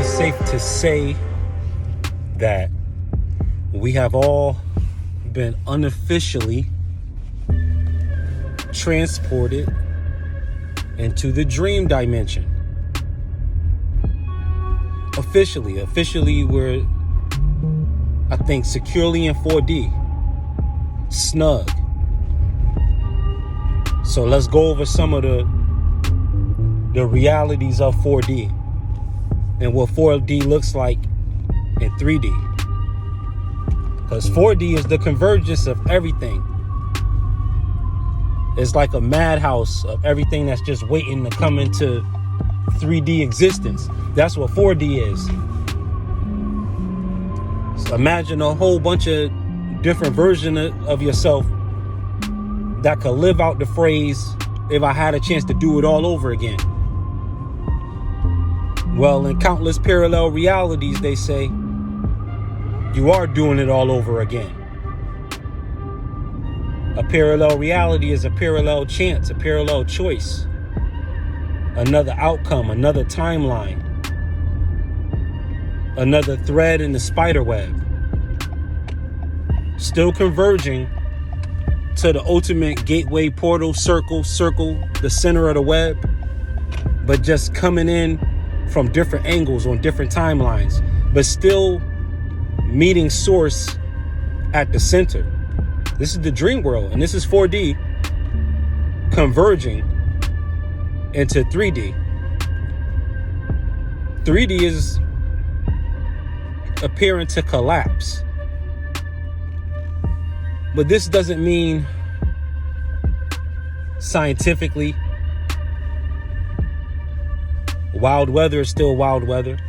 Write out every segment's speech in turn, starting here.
is safe to say that we have all been unofficially transported into the dream dimension. Officially, we're, I think, securely in 4D. Snug. So let's go over some of the realities of 4D and what 4D looks like in 3D. Because 4D is the convergence of everything. It's like a madhouse of everything that's just waiting to come into 3D existence. That's what 4D is. So imagine a whole bunch of different versions of yourself that could live out the phrase, if I had a chance to do it all over again. Well, in countless parallel realities, they say, you are doing it all over again. A parallel reality is a parallel chance, a parallel choice, another outcome, another timeline, another thread in the spider web, still converging to the ultimate gateway portal, circle, the center of the web, but just coming in from different angles on different timelines, but still meeting source at the center. This is the dream world, and this is 4D converging into 3D. 3D is appearing to collapse. But this doesn't mean scientifically wild weather is still wild weather.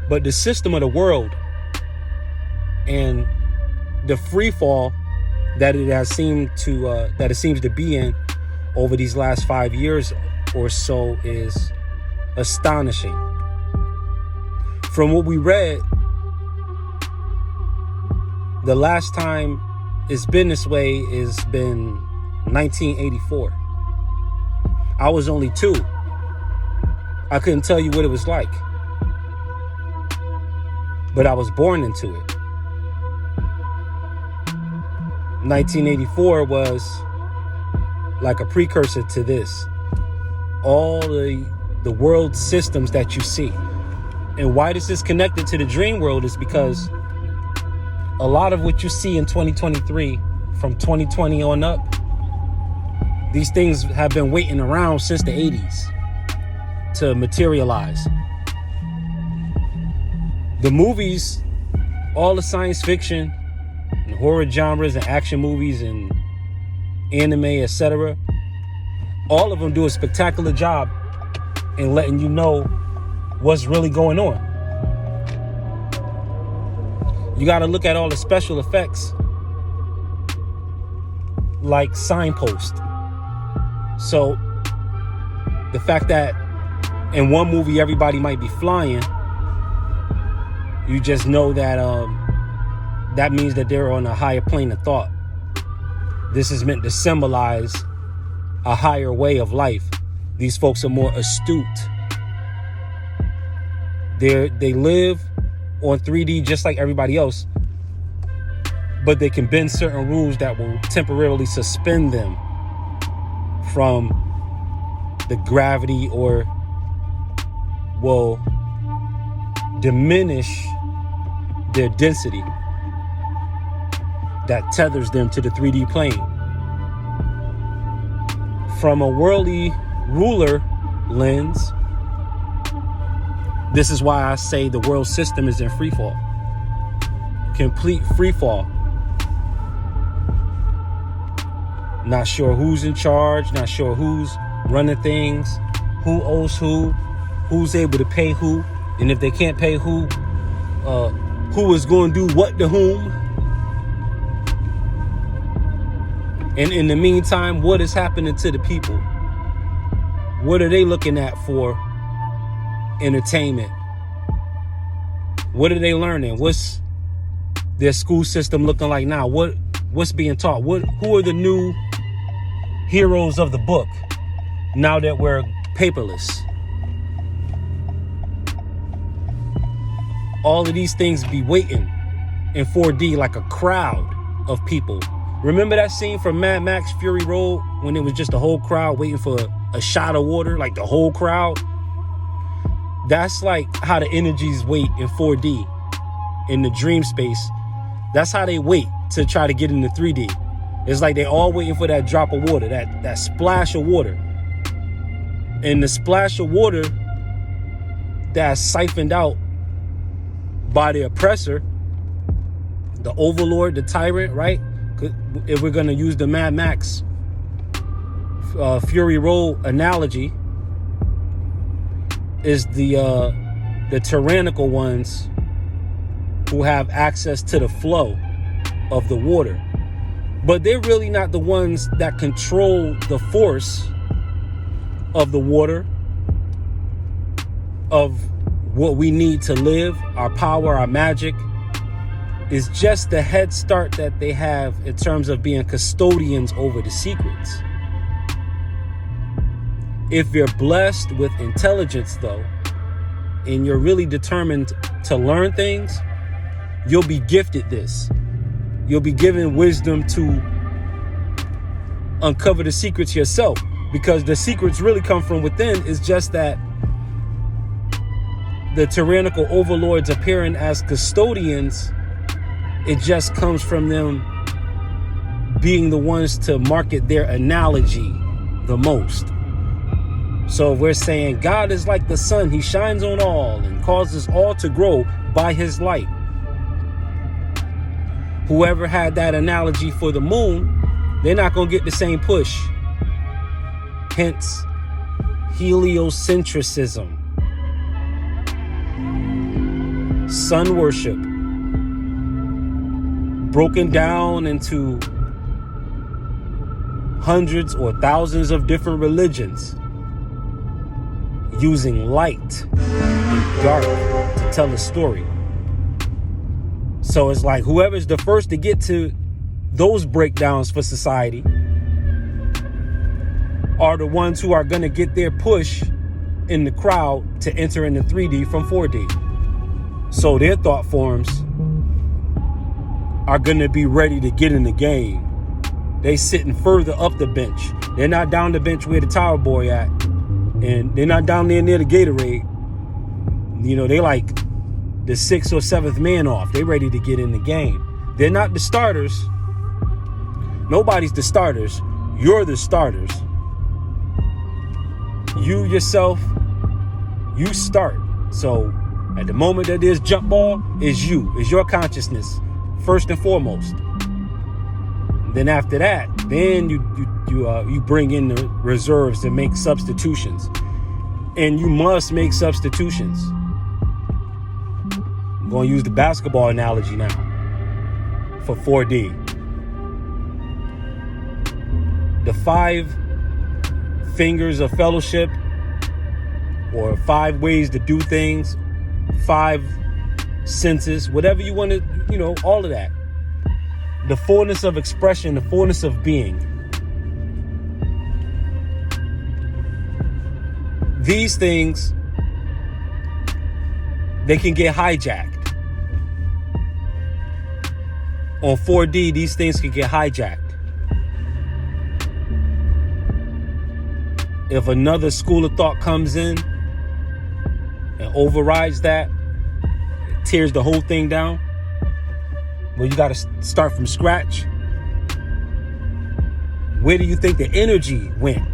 But the system of the world and the free fall that it seems to be in over these last 5 years or so is astonishing. From what we read, the last time it's been this way has been 1984. I was only 2. I couldn't tell you what it was like. But I was born into it. 1984 was like a precursor to this. All the world systems that you see. And why this is connected to the dream world is because a lot of what you see in 2023, from 2020 on up, these things have been waiting around since the 80s to materialize. The movies, all the science fiction and horror genres and action movies and anime, etc., all of them do a spectacular job in letting you know what's really going on. You got to look at all the special effects like signpost. So the fact that in one movie everybody might be flying, you just know that that means that they're on a higher plane of thought. This is meant to symbolize a higher way of life. These folks are more astute. They live on 3D just like everybody else, but they can bend certain rules that will temporarily suspend them from the gravity or will diminish their density that tethers them to the 3D plane. From a worldly ruler lens, this is why I say the world system is in free fall. Complete free fall. Not sure who's in charge, not sure who's running things, who owes who's able to pay who, and if they can't pay who is going to do what to whom. And in the meantime, what is happening to the people? What are they looking at for entertainment? What are they learning? What's their school system looking like now? What's being taught? Who are the new heroes of the book now that we're paperless? all of these things be waiting in 4D like a crowd of people. Remember that scene from Mad Max Fury Road when it was just a whole crowd waiting for a shot of water, like the whole crowd? That's like how the energies wait in 4D, in the dream space. That's how they wait to try to get into 3D. It's like they all waiting for that drop of water, that splash of water. And the splash of water that's siphoned out by the oppressor, the overlord, the tyrant, right? If we're going to use the Mad Max Fury Road analogy, is the tyrannical ones who have access to the flow of the water. But they're really not the ones that control the force of the water, of what we need to live, our power, our magic. Is just the head start that they have in terms of being custodians over the secrets. If you're blessed with intelligence, though, and you're really determined to learn things, you'll be gifted this. You'll be given wisdom to uncover the secrets yourself, because the secrets really come from within. It's just that the tyrannical overlords appearing as custodians, it just comes from them being the ones to market their analogy the most. So if we're saying God is like the sun, he shines on all and causes all to grow by his light. Whoever had that analogy for the moon, they're not going to get the same push. Hence, heliocentrism, sun worship, broken down into hundreds or thousands of different religions, using light and dark to tell a story. So it's like whoever's the first to get to those breakdowns for society are the ones who are going to get their push in the crowd to enter into 3D from 4D. So their thought forms are going to be ready to get in the game. They sitting further up the bench. They're not down the bench where the Tower Boy at. And they're not down there near the Gatorade. You know, they like the 6th or 7th man off. They ready to get in the game. They're not the starters. Nobody's the starters. You're the starters. You yourself, you start. So at the moment that there's jump ball, is you. Is your consciousness. First and foremost. Then after that, then you bring in the reserves and make substitutions. And you must make substitutions. I'm going to use the basketball analogy now for 4D. The 5 fingers of fellowship, or 5 ways to do things, 5 senses, whatever you want to, all of that. The fullness of expression, the fullness of being. These things, they can get hijacked. On 4D, these things can get hijacked. If another school of thought comes in and overrides that, it tears the whole thing down. Well, you got to start from scratch. Where do you think the energy went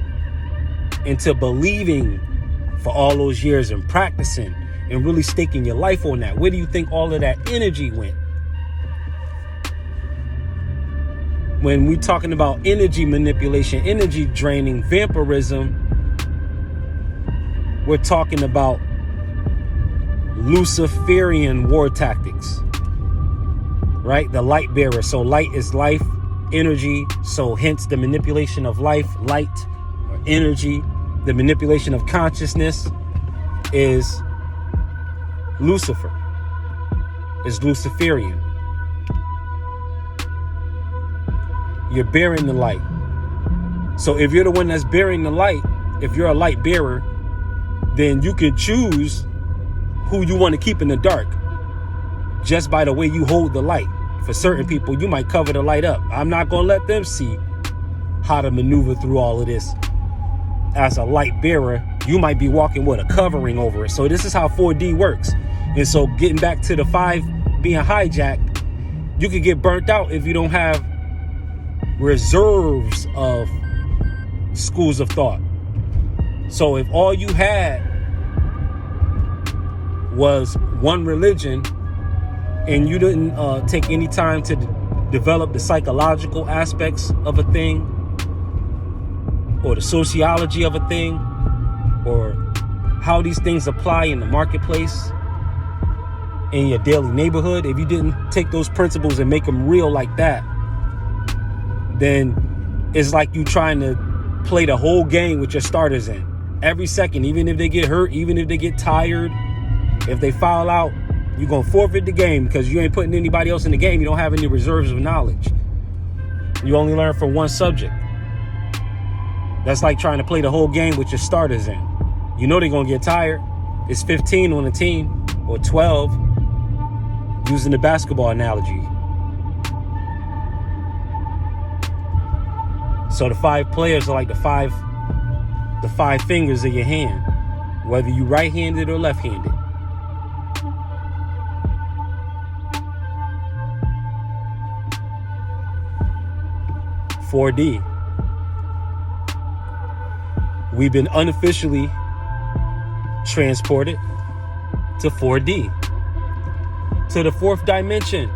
into believing for all those years and practicing and really staking your life on that? Where do you think all of that energy went? When we're talking about energy manipulation, energy draining, vampirism, we're talking about Luciferian war tactics. Right? The light bearer. So light is life, energy. So hence the manipulation of life, light, or energy. The manipulation of consciousness is Lucifer. Is Luciferian. You're bearing the light. So if you're the one that's bearing the light, if you're a light bearer, then you can choose who you want to keep in the dark. just by the way you hold the light. For certain people, you might cover the light up. I'm not going to let them see how to maneuver through all of this. As a light bearer, you might be walking with a covering over it. So this is how 4D works. And so getting back to the 5 being hijacked, you could get burnt out if you don't have reserves of schools of thought. So if all you had was one religion and you didn't take any time to develop the psychological aspects of a thing, or the sociology of a thing, or how these things apply in the marketplace, in your daily neighborhood, if you didn't take those principles and make them real like that, then it's like you trying to play the whole game with your starters in. Every second, even if they get hurt, even if they get tired, if they foul out, you're going to forfeit the game because you ain't putting anybody else in the game. You don't have any reserves of knowledge. You only learn from one subject. That's like trying to play the whole game with your starters in. You know they're going to get tired. It's 15 on a team, or 12, using the basketball analogy. So the 5 players are like the five fingers of your hand, whether you right-handed or left-handed. "4D. We've been unofficially transported to 4D, to the 4th dimension.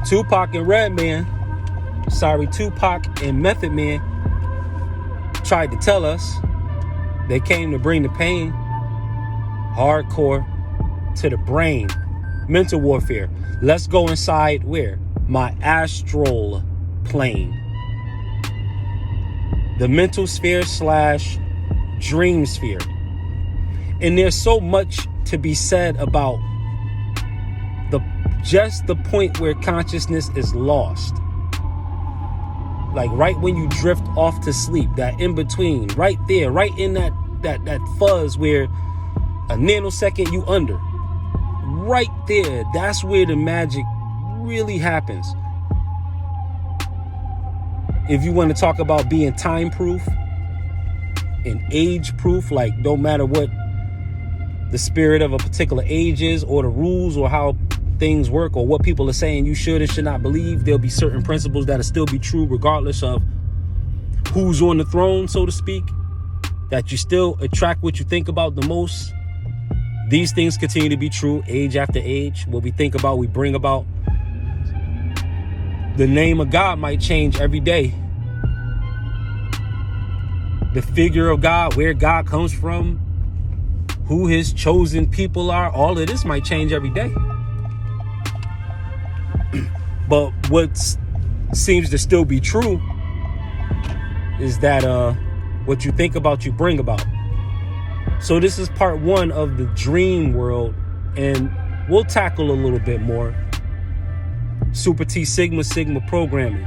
Tupac and Tupac and Method Man tried to tell us they came to bring the pain, hardcore, to the brain, mental warfare. Let's go inside where? My astral plane. The mental sphere / dream sphere. And there's so much to be said about just the point where consciousness is lost. Like right when you drift off to sleep, that in between, right there, right in that fuzz where a nanosecond you under. Right there, that's where the magic really happens. If you want to talk about being time proof and age proof, like no matter what the spirit of a particular age is, or the rules, or how things work, or what people are saying you should and should not believe, there'll be certain principles that'll still be true regardless of who's on the throne, so to speak, that you still attract what you think about the most. These things continue to be true age after age. What we think about, we bring about. The name of God might change every day. The figure of God, where God comes from, who his chosen people are, all of this might change every day. But what seems to still be true is that what you think about, you bring about. So this is part 1 of the dream world, and we'll tackle a little bit more. Super T Sigma programming.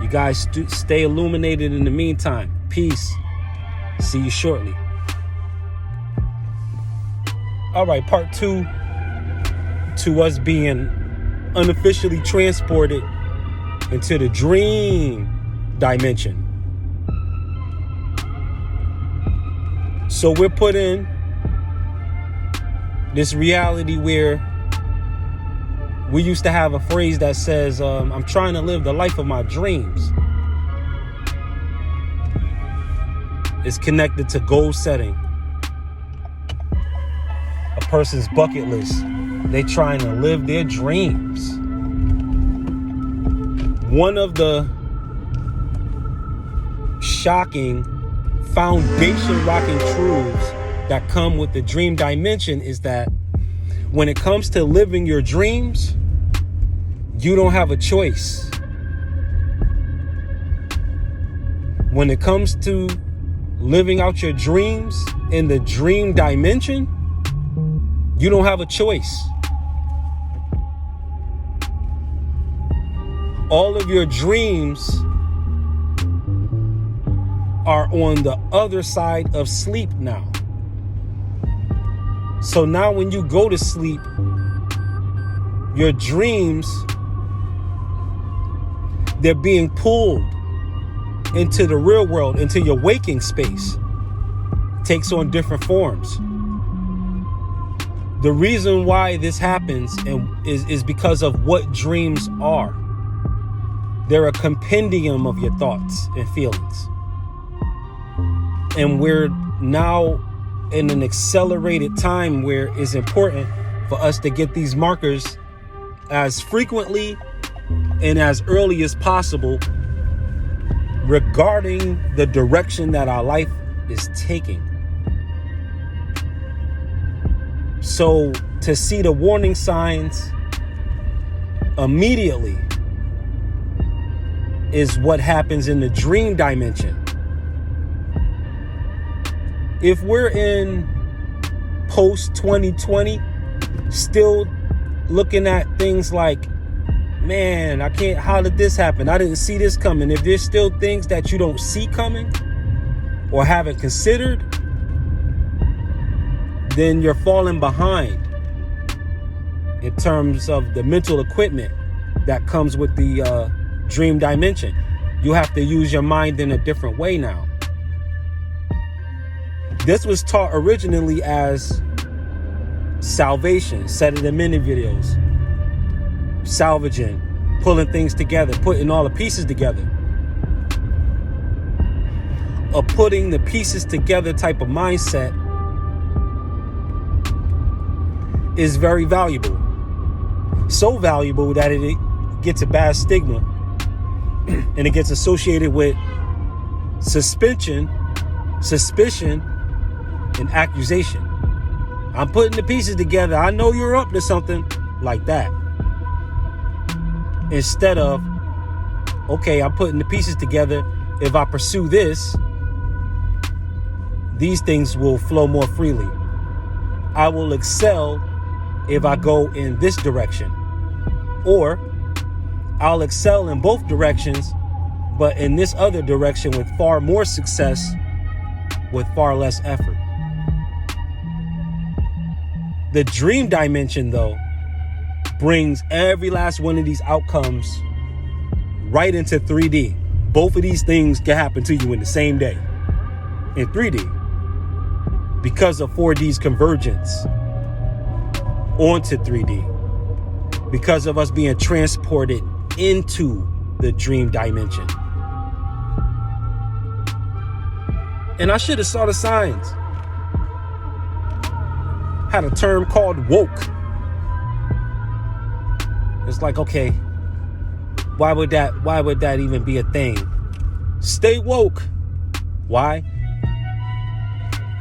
You guys stay illuminated in the meantime. Peace. See you shortly. All right, part 2 to us being unofficially transported into the dream dimension. So we're put in this reality where we used to have a phrase that says, I'm trying to live the life of my dreams. It's connected to goal setting. A person's bucket list. They trying to live their dreams. One of the shocking, foundation-rocking truths that come with the dream dimension is that when it comes to living your dreams, you don't have a choice. When it comes to living out your dreams in the dream dimension, you don't have a choice. All of your dreams are on the other side of sleep now. So now when you go to sleep, your dreams, they're being pulled into the real world, into your waking space. It takes on different forms. The reason why this happens is because of what dreams are. They're a compendium of your thoughts and feelings. And we're now in an accelerated time where it's important for us to get these markers as frequently and as early as possible regarding the direction that our life is taking. So to see the warning signs immediately is what happens in the dream dimension. If we're in post 2020, still looking at things like, man, how did this happen? I didn't see this coming. If there's still things that you don't see coming or haven't considered, then you're falling behind in terms of the mental equipment that comes with the dream dimension. You have to use your mind in a different way now. This was taught originally as salvation, said it in many videos. Salvaging, pulling things together, putting all the pieces together. A putting the pieces together type of mindset is very valuable. So valuable that it gets a bad stigma and it gets associated with suspicion, and accusation. I'm putting the pieces together. I know you're up to something, like that. Instead of, okay, I'm putting the pieces together. If I pursue this, these things will flow more freely. I will excel if I go in this direction. Or I'll excel in both directions, but in this other direction with far more success, with far less effort. The dream dimension, though, brings every last one of these outcomes right into 3D. Both of these things can happen to you in the same day in 3D because of 4D's convergence onto 3D, because of us being transported into the dream dimension. And I should have saw the signs. Had a term called woke. It's like, okay, why would that even be a thing? Stay woke. Why?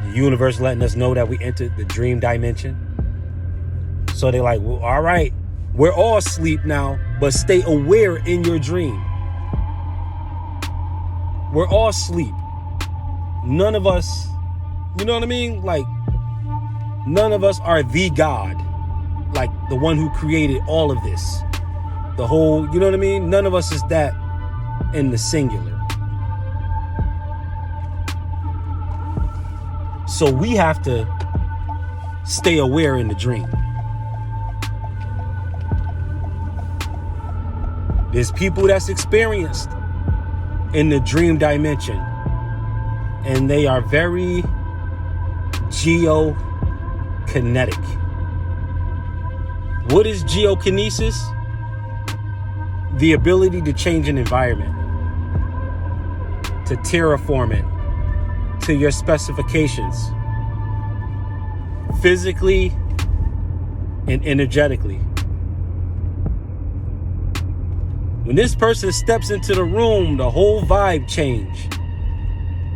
The universe letting us know that we entered the dream dimension. So they're like, well, all right, we're all asleep now, but stay aware in your dream. We're all asleep. None of us, you know what I mean? Like, none of us are the God, like the one who created all of this. The whole, you know what I mean? None of us is that in the singular. So we have to stay aware in the dream. There's people that's experienced in the dream dimension, and they are very geokinetic. What is geokinesis? The ability to change an environment, to terraform it to your specifications, physically and energetically. When this person steps into the room, the whole vibe change.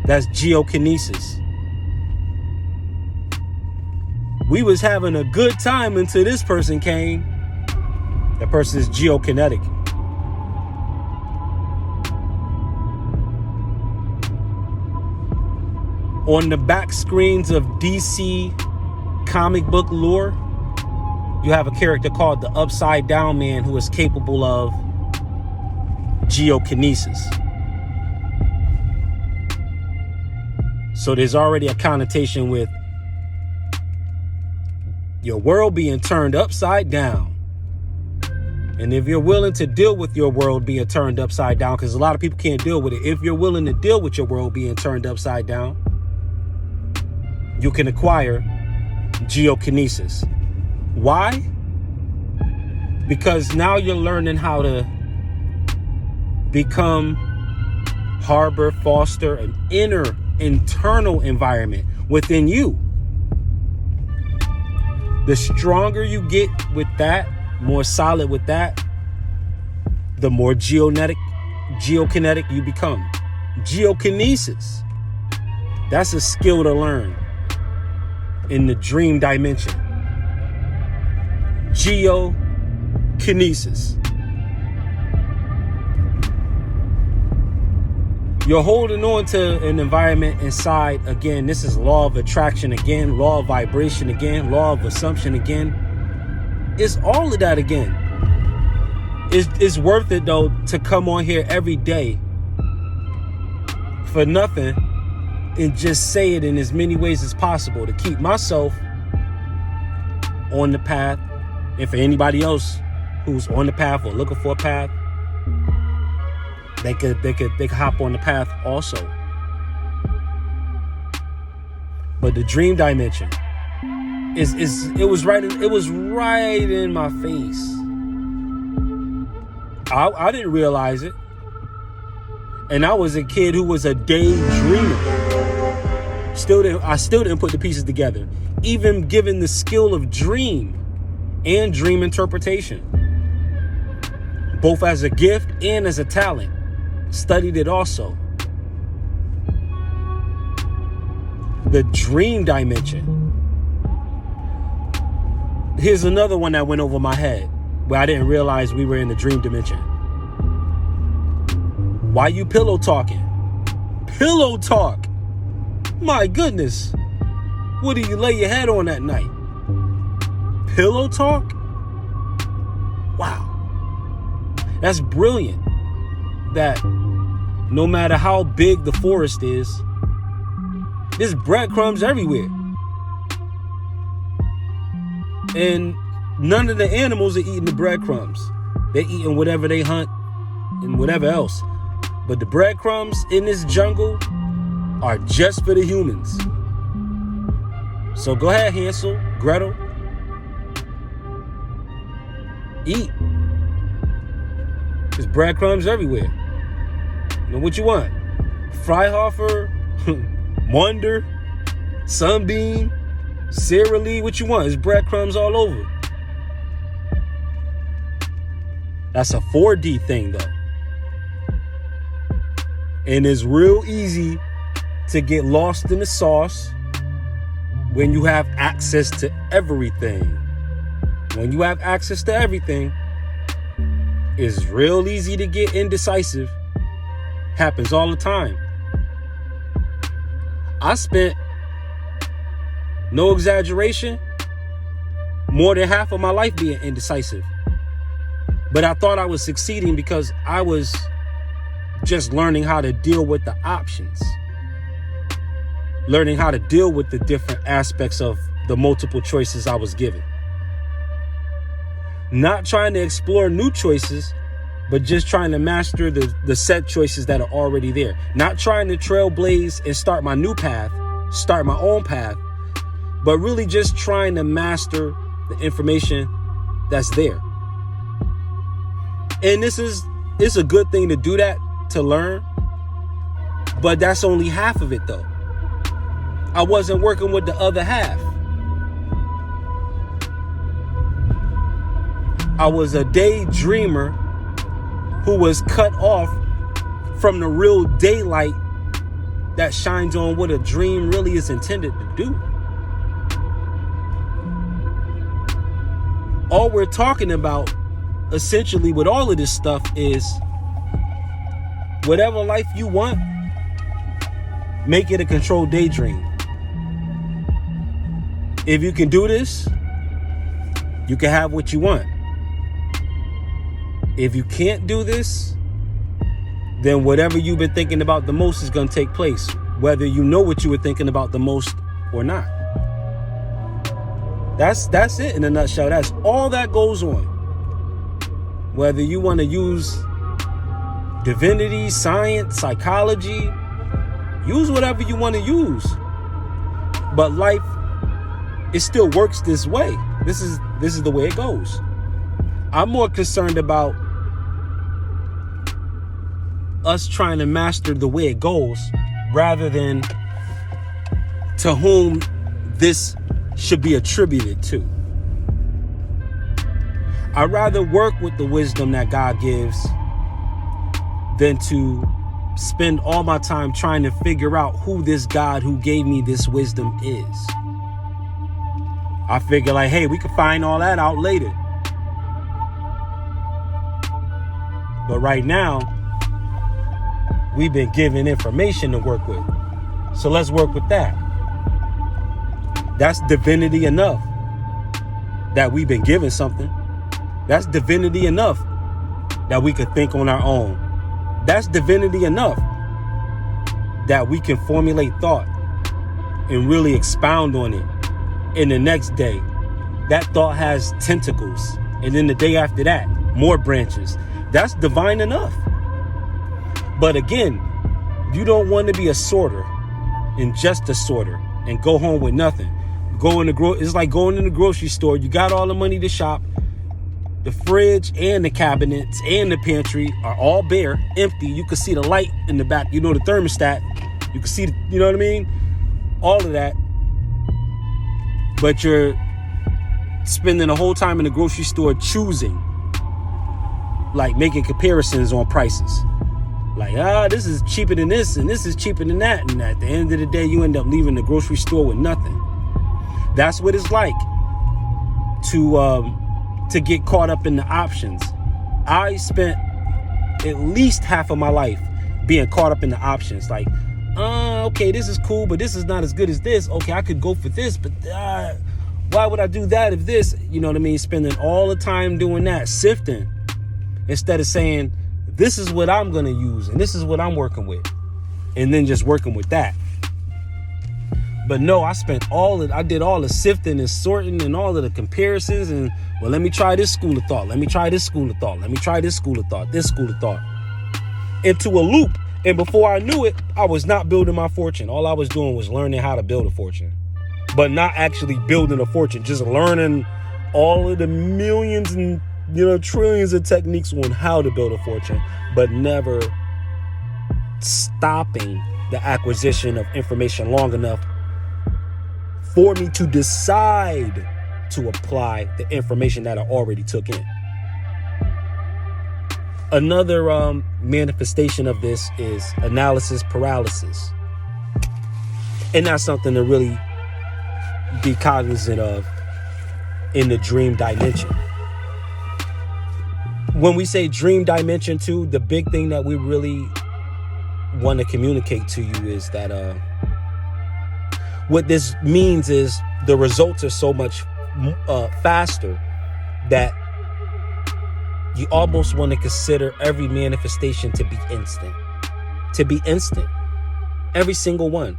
That's geokinesis. We was having a good time until this person came. That person is geokinetic. On the back screens of DC comic book lore, you have a character called the Upside Down Man who is capable of geokinesis. So there's already a connotation with Your world being turned upside down. And if you're willing to deal with your world being turned upside down, because a lot of people can't deal with it. If you're willing to deal with your world being turned upside down, you can acquire geokinesis. Why? Because now you're learning how to become, harbor, foster an internal environment within you. The stronger you get with that, more solid with that, the more geokinetic you become. Geokinesis. That's a skill to learn in the dream dimension. Geokinesis. You're holding on to an environment inside. Again, this is law of attraction again, law of vibration again, law of assumption again. It's all of that again. It's worth it, though, to come on here every day for nothing and just say it in as many ways as possible to keep myself on the path. And for anybody else who's on the path or looking for a path, they could hop on the path also. But the dream dimension it was right in my face. I didn't realize it. And I was a kid who was a daydreamer. I still didn't put the pieces together. Even given the skill of dream and dream interpretation, both as a gift and as a talent. Studied it also. The dream dimension. Here's another one that went over my head where I didn't realize we were in the dream dimension. Why you pillow talking? Pillow talk. My goodness. What do you lay your head on at night? Pillow talk? Wow. That's brilliant. That no matter how big the forest is, there's breadcrumbs everywhere. And none of the animals are eating the breadcrumbs. They're eating whatever they hunt and whatever else. But the breadcrumbs in this jungle are just for the humans. So go ahead, Hansel, Gretel. Eat. There's breadcrumbs everywhere. You know what you want? Freihofer, Wonder, Sunbeam, Sara Lee, what you want? There's breadcrumbs all over. That's a 4D thing, though. And it's real easy to get lost in the sauce when you have access to everything. When you have access to everything, it's real easy to get indecisive. Happens all the time. I spent, no exaggeration, more than half of my life being indecisive. But I thought I was succeeding because I was just learning how to deal with the options. Learning how to deal with the different aspects of the multiple choices I was given. Not trying to explore new choices, but just trying to master the set choices that are already there. Not trying to trailblaze and start my new path, start my own path, but really just trying to master the information that's there. And it's a good thing to do that, to learn, but that's only half of it though. I wasn't working with the other half. I was a daydreamer who was cut off from the real daylight that shines on what a dream really is intended to do. All we're talking about essentially with all of this stuff is whatever life you want, make it a controlled daydream. If you can do this, you can have what you want. If you can't do this, then whatever you've been thinking about the most is going to take place, whether you know what you were thinking about the most or not. That's it in a nutshell. That's all that goes on. Whether you want to use divinity, science, psychology, use whatever you want to use. But life, it still works this way. This is the way it goes. I'm more concerned about us trying to master the way it goes rather than to whom this should be attributed to. I'd rather work with the wisdom that God gives than to spend all my time trying to figure out who this God who gave me this wisdom is. I figure like, hey, we can find all that out later. But right now, we've been given information to work with. So let's work with that. That's divinity enough that we've been given something. That's divinity enough that we could think on our own. That's divinity enough that we can formulate thought and really expound on it. And the next day, that thought has tentacles. And then the day after that, more branches. That's divine enough. But again, you don't want to be a sorter and just a sorter and go home with nothing. It's like going in the grocery store. You got all the money to shop. The fridge and the cabinets and the pantry are all bare, empty. You can see the light in the back. You know, the thermostat. You can see, you know what I mean? All of that. But you're spending the whole time in the grocery store choosing, like making comparisons on prices. Like, this is cheaper than this and this is cheaper than that. And at the end of the day, you end up leaving the grocery store with nothing. That's what it's like to get caught up in the options. I spent at least half of my life being caught up in the options. Like, okay, this is cool, but this is not as good as this. Okay, I could go for this, but why would I do that if this? You know what I mean? Spending all the time doing that, sifting, instead of saying, this is what I'm going to use and this is what I'm working with. And then just working with that. But no, I did all the sifting and sorting and all of the comparisons and, well, let me try this school of thought. Let me try this school of thought. Let me try this school of thought, this school of thought. Into a loop. And before I knew it, I was not building my fortune. All I was doing was learning how to build a fortune. But not actually building a fortune. Just learning all of the millions and, trillions of techniques on how to build a fortune. But never stopping the acquisition of information long enough for me to decide to apply the information that I already took in. Another manifestation of this is analysis paralysis. And that's something to really be cognizant of in the dream dimension. When we say dream dimension too, the big thing that we really want to communicate to you is that what this means is the results are so much faster that you almost want to consider every manifestation to be instant. To be instant. Every single one.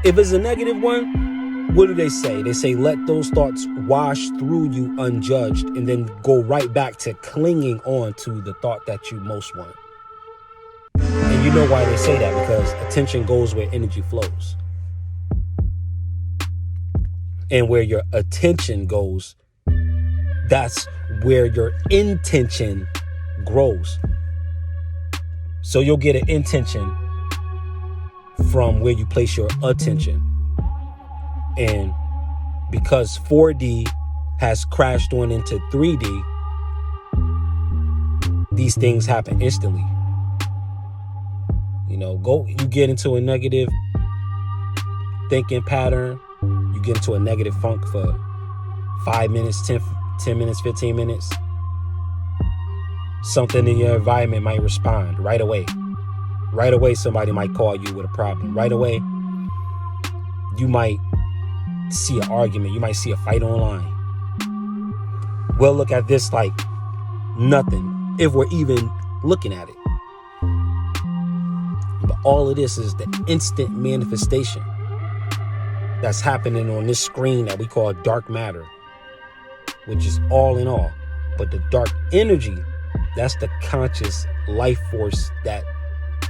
If it's a negative one, what do they say? They say, let those thoughts wash through you unjudged and then go right back to clinging on to the thought that you most want. And you know why they say that? Because attention goes where energy flows. And where your attention goes, that's where your intention grows. So you'll get an intention from where you place your attention. And because 4D has crashed on into 3D, these things happen instantly. You get into a negative thinking pattern. You get into a negative funk for 5 minutes, 10 minutes, 15 minutes. Something in your environment might respond right away. Right away, somebody might call you with a problem. Right away, you might see an argument. You might see a fight online. We'll look at this like nothing if we're even looking at it. But all of this is the instant manifestation that's happening on this screen that we call dark matter, which is all in all. But the dark energy, that's the conscious life force that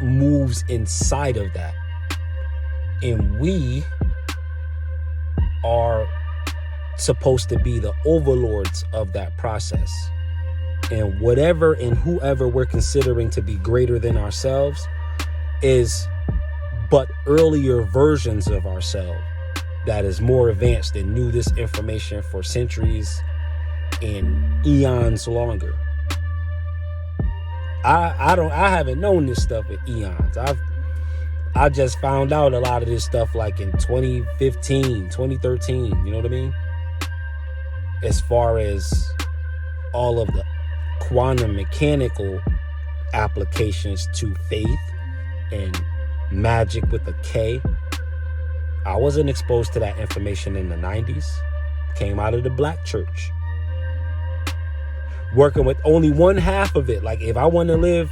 moves inside of that. And we are supposed to be the overlords of that process. And whatever and whoever we're considering to be greater than ourselves is but earlier versions of ourselves that is more advanced and knew this information for centuries and eons longer. I haven't known this stuff in eons. I just found out a lot of this stuff like in 2015, 2013, you know what I mean? As far as all of the quantum mechanical applications to faith and magic with a K. I wasn't exposed to that information in the 90s. Came out of the black church. Working with only one half of it. Like if I want to live,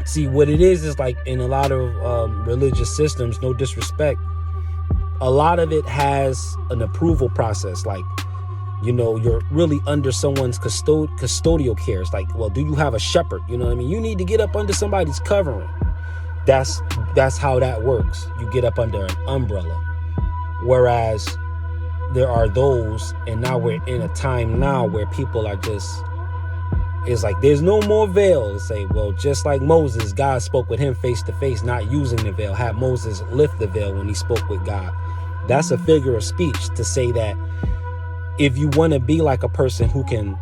see what it is like in a lot of religious systems, no disrespect, a lot of it has an approval process. Like, you know, you're really under someone's custodial care. It's like, well, do you have a shepherd? You know what I mean? You need to get up under somebody's covering. That's how that works. You get up under an umbrella. Whereas there are those, and now we're in a time now where people are just, it's like there's no more veil. To say, well, just like Moses, God spoke with him face to face, not using the veil. Had Moses lift the veil when he spoke with God. That's a figure of speech to say that if you want to be like a person who can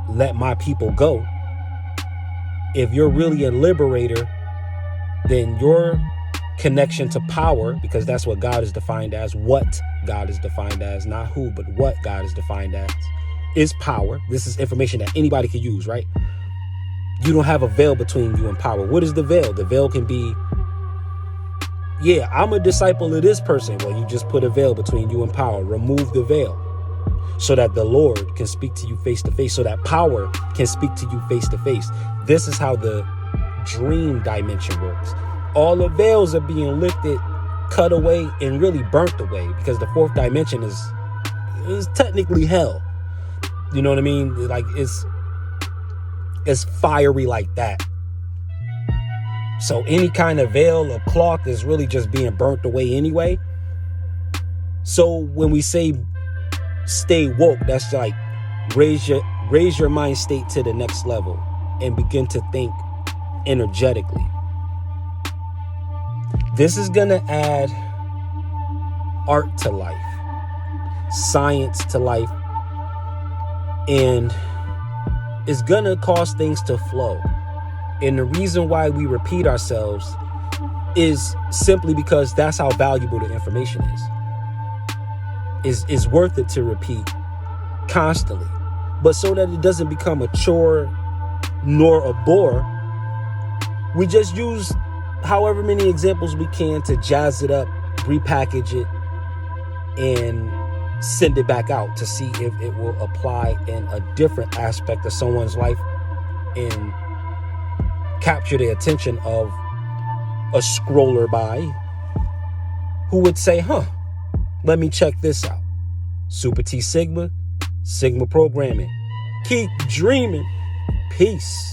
let my people go, if you're really a liberator, then your connection to power, because that's what God is defined as, what God is defined as, not who, but what God is defined as, is power. This is information that anybody can use, right? You don't have a veil between you and power. What is the veil? The veil can be, yeah, I'm a disciple of this person. Well, you just put a veil between you and power. Remove the veil so that the Lord can speak to you face to face, so that power can speak to you face to face. This is how the dream dimension works. All the veils are being lifted, cut away, and really burnt away, because the fourth dimension is technically hell. You know what I mean? Like it's fiery like that. So any kind of veil or cloth is really just being burnt away anyway. So when we say stay woke, that's like raise your mind state to the next level and begin to think energetically. This is going to add art to life, science to life, and it's going to cause things to flow. And the reason why we repeat ourselves is simply because that's how valuable the information is. It's worth it to repeat constantly, but so that it doesn't become a chore nor a bore, we just use however many examples we can to jazz it up, repackage it, and send it back out to see if it will apply in a different aspect of someone's life and capture the attention of a scroller by who would say, let me check this out. Super T Sigma, Sigma programming. Keep dreaming. Peace.